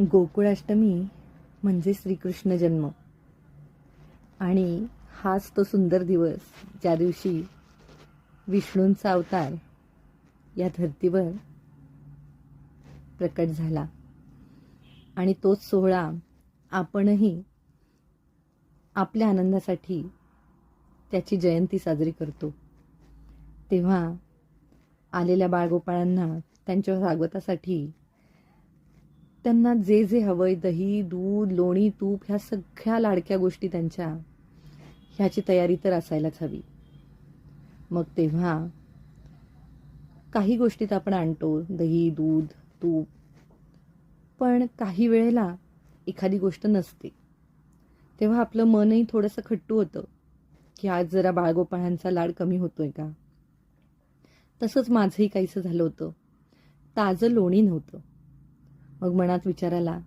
गोकुळाष्टमी म्हणजे श्रीकृष्ण जन्म आणि हाच तो सुंदर दिवस ज्या दिवशी विष्णूंचा अवतार या धर्तीवर प्रकट झाला. आणि तोच सोहळा आपणही आपल्या आनंदासाठी त्याची जयंती साजरी करतो. तेव्हा आलेल्या बाळगोपाळांना त्यांच्या स्वागतासाठी त्यांना जे जे हवंय, दही, दूध, लोणी, तूप ह्या सगळ्या लाडक्या गोष्टी त्यांच्या ह्याची तयारी तर असायलाच हवी. मग तेव्हा काही गोष्टीत आपण आणतो दही, दूध, तूप, पण काही वेळेला एखादी गोष्ट नसते. तेव्हा आपलं मनही थोडंसं खट्टू होतं की आज जरा बाळगोपाळांचा लाड कमी होतोय का. तसंच माझंही काहीसं झालं होतं. ताजं लोणी नव्हतं. मग मनात विचार आला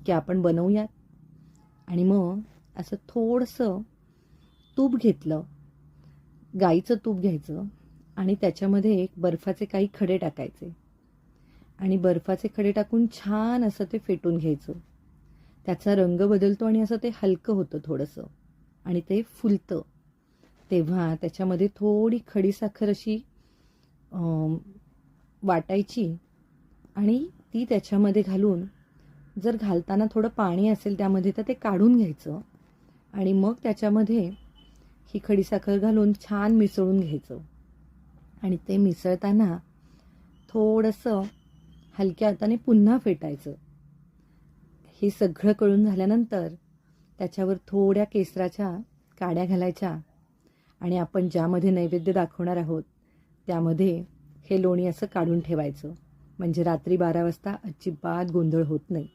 की आपण बनवूयात. आणि मग असं थोडंसं तूप घेतलं, गाईचं तूप घ्यायचं आणि त्याच्यामध्ये एक बर्फाचे काही खडे टाकायचे आणि बर्फाचे खडे टाकून छान असं ते फेटून घ्यायचं. त्याचा रंग बदलतो आणि असं ते हलकं होतं थोडंसं आणि ते फुलतं. तेव्हा त्याच्यामध्ये थोडी खडीसाखर अशी वाटायची आणि ती त्याच्यामध्ये घालून, जर घालताना थोडं पाणी असेल त्यामध्ये तर ते काढून घ्यायचं आणि मग त्याच्यामध्ये ही खडीसाखर घालून छान मिसळून घ्यायचं. आणि ते मिसळताना थोडंसं हलक्या हाताने पुन्हा फेटायचं. हे सगळं कळून झाल्यानंतर त्याच्यावर थोड्या केसराच्या काड्या घालायच्या आणि आपण ज्यामध्ये नैवेद्य दाखवणार आहोत त्यामध्ये हे लोणी असं काढून ठेवायचं. म्हणजे रात्री 12 वाजता अजिबात गोंधळ होत नाही.